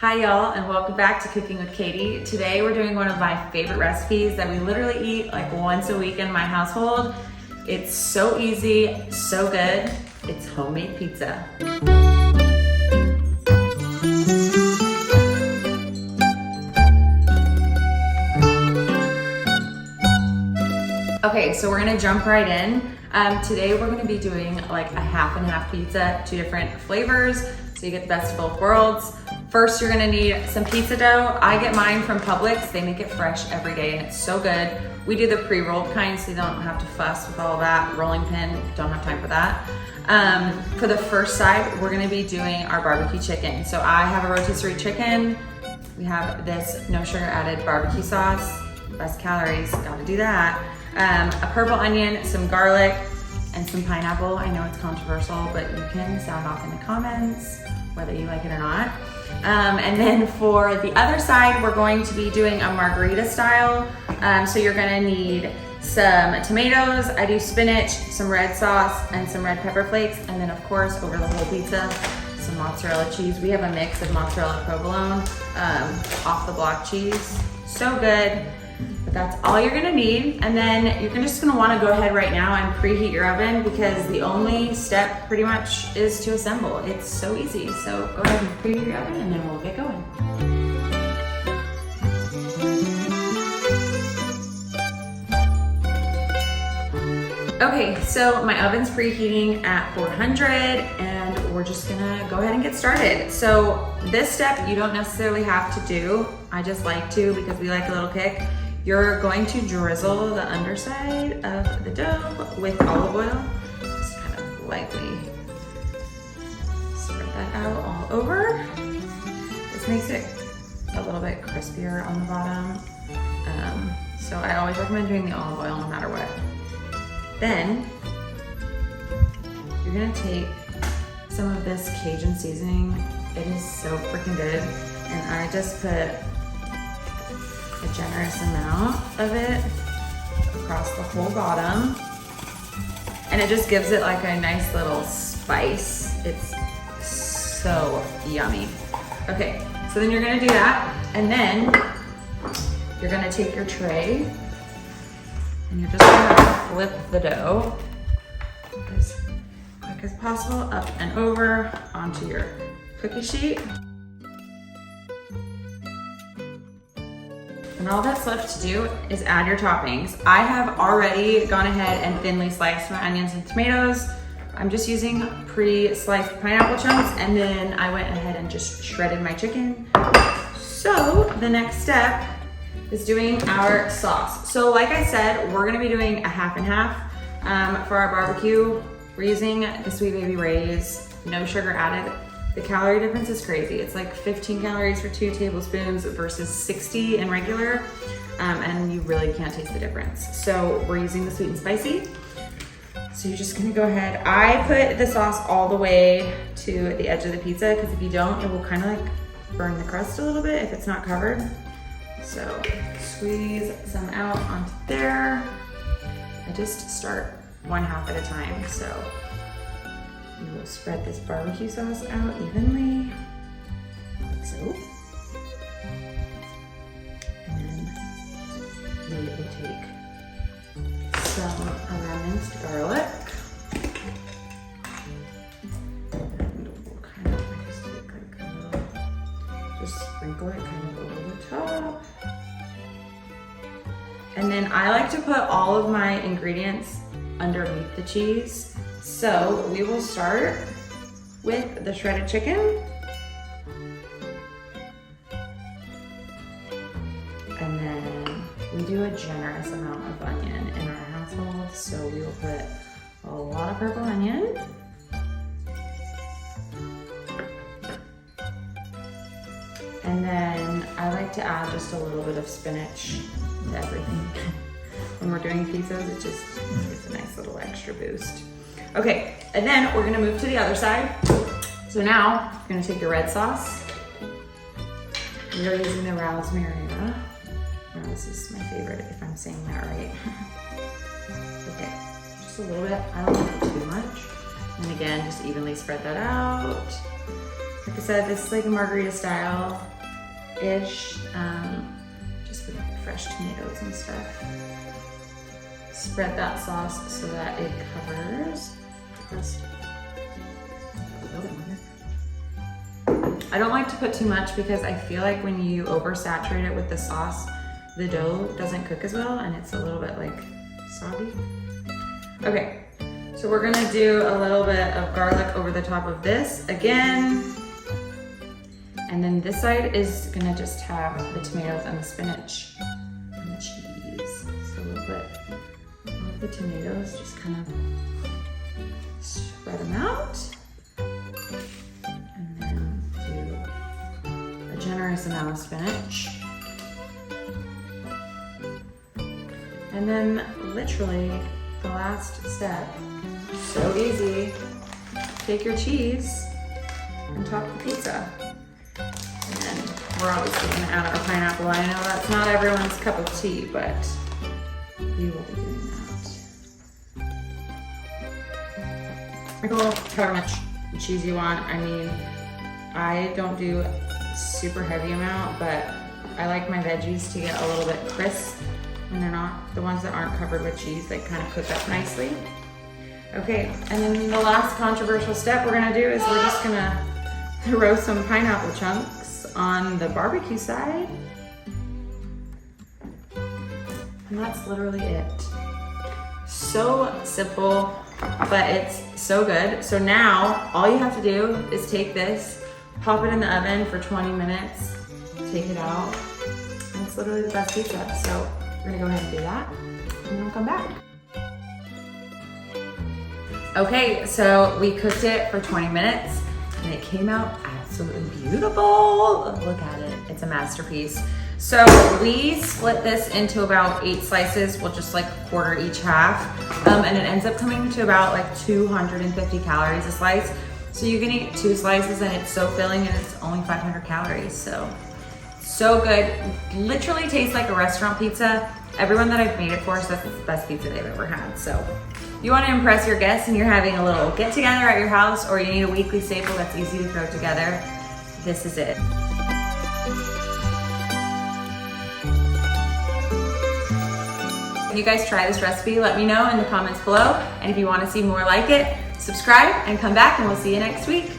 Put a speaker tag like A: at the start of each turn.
A: Hi y'all, and welcome back to Cooking with Katie. Today we're doing one of my favorite recipes that we literally eat like once a week in my household. It's so easy, so good. It's homemade pizza. Okay, so we're gonna jump right in. Today we're gonna be doing like a half and half pizza, 2 different flavors, so you get the best of both worlds. First, you're gonna need some pizza dough. I get mine from Publix. They make it fresh every day and it's so good. We do the pre-rolled kind so you don't have to fuss with all that. Rolling pin, don't have time for that. For the first side, we're gonna be doing our barbecue chicken. So I have a rotisserie chicken. We have this no sugar added barbecue sauce. Less calories, gotta do that. A purple onion, some garlic, and some pineapple. I know it's controversial, but you can sound off in the comments whether you like it or not. And then for the other side, we're going to be doing a Margherita style. So you're gonna need some tomatoes, I do spinach, some red sauce, and some red pepper flakes. And then of course, over the whole pizza, some mozzarella cheese. We have a mix of mozzarella provolone, off the block cheese. So good. But that's all you're gonna need. And then you're just gonna wanna go ahead right now and preheat your oven because the only step pretty much is to assemble. It's so easy. So go ahead and preheat your oven and then we'll get going. Okay, so my oven's preheating at 400 and we're just gonna go ahead and get started. So this step you don't necessarily have to do. I just like to because we like a little kick. You're going to drizzle the underside of the dough with olive oil. Just kind of lightly spread that out all over. This makes it a little bit crispier on the bottom. So I always recommend doing the olive oil no matter what. Then you're gonna take some of this Cajun seasoning. It is so freaking good. And I just put a generous amount of it across the whole bottom. And it just gives it like a nice little spice. It's so yummy. Okay, so then you're gonna do that. And then you're gonna take your tray and you're just gonna flip the dough as quick as possible up and over onto your cookie sheet. And all that's left to do is add your toppings. I have already gone ahead and thinly sliced my onions and tomatoes. I'm just using pre-sliced pineapple chunks, and then I went ahead and just shredded my chicken. So the next step is doing our sauce. So like I said, we're gonna be doing a half and half for our barbecue. We're using the Sweet Baby Ray's, no sugar added. The calorie difference is crazy. It's like 15 calories for 2 tablespoons versus 60 in regular, and you really can't taste the difference. So we're using the sweet and spicy. So you're just gonna go ahead. I put the sauce all the way to the edge of the pizza because if you don't, it will kind of like burn the crust a little bit if it's not covered. So squeeze some out onto there. I just start 1/2 at a time. So you will spread this barbecue sauce out evenly, like so. And then we will take some of our minced garlic. And we'll kind of just take like a little, just sprinkle it kind of over the top. And then I like to put all of my ingredients underneath the cheese. So we will start with the shredded chicken. And then we do a generous amount of onion in our household. So we will put a lot of purple onion. And then I like to add just a little bit of spinach to everything. When we're doing pizzas, it just gives a nice little extra boost. Okay, and then we're gonna move to the other side. So now, you're gonna take your red sauce. We are using the Margherita. This is my favorite, if I'm saying that right. Okay, just a little bit. I don't want too much. And again, just evenly spread that out. I said, this is like a margarita style-ish, just with fresh tomatoes and stuff. Spread that sauce so that it covers the rest. I don't like to put too much because I feel like when you oversaturate it with the sauce, the dough doesn't cook as well and it's a little bit like soggy. Okay, so we're gonna do a little bit of garlic over the top of this again. And then this side is gonna just have the tomatoes and the spinach and the cheese. So a little bit of the tomatoes, just kind of spread them out. Generous amount of spinach. And then literally the last step, so easy, take your cheese and top the pizza. And then we're obviously gonna add our pineapple. I know that's not everyone's cup of tea, but we will be doing that. Pickle however much cheese you want. I mean, I don't do super heavy amount, but I like my veggies to get a little bit crisp when they're not, the ones that aren't covered with cheese, they kind of cook up nicely. Okay, and then the last controversial step we're gonna do is we're just gonna throw some pineapple chunks on the barbecue side. And that's literally it. So simple, but it's so good. So now all you have to do is take this, pop it in the oven for 20 minutes, take it out, and it's literally the best pizza. So we're gonna go ahead and do that, and then we'll come back. Okay, so we cooked it for 20 minutes, and it came out absolutely beautiful. Look at it, it's a masterpiece. So we split this into about 8 slices. We'll just like quarter each half, and it ends up coming to about like 250 calories a slice. So you can eat 2 slices and it's so filling and it's only 500 calories. So good. Literally tastes like a restaurant pizza. Everyone that I've made it for says it's the best pizza they've ever had. So if you want to impress your guests and you're having a little get together at your house, or you need a weekly staple that's easy to throw together, this is it. If you guys try this recipe, let me know in the comments below. And if you want to see more like it, subscribe and come back, and we'll see you next week.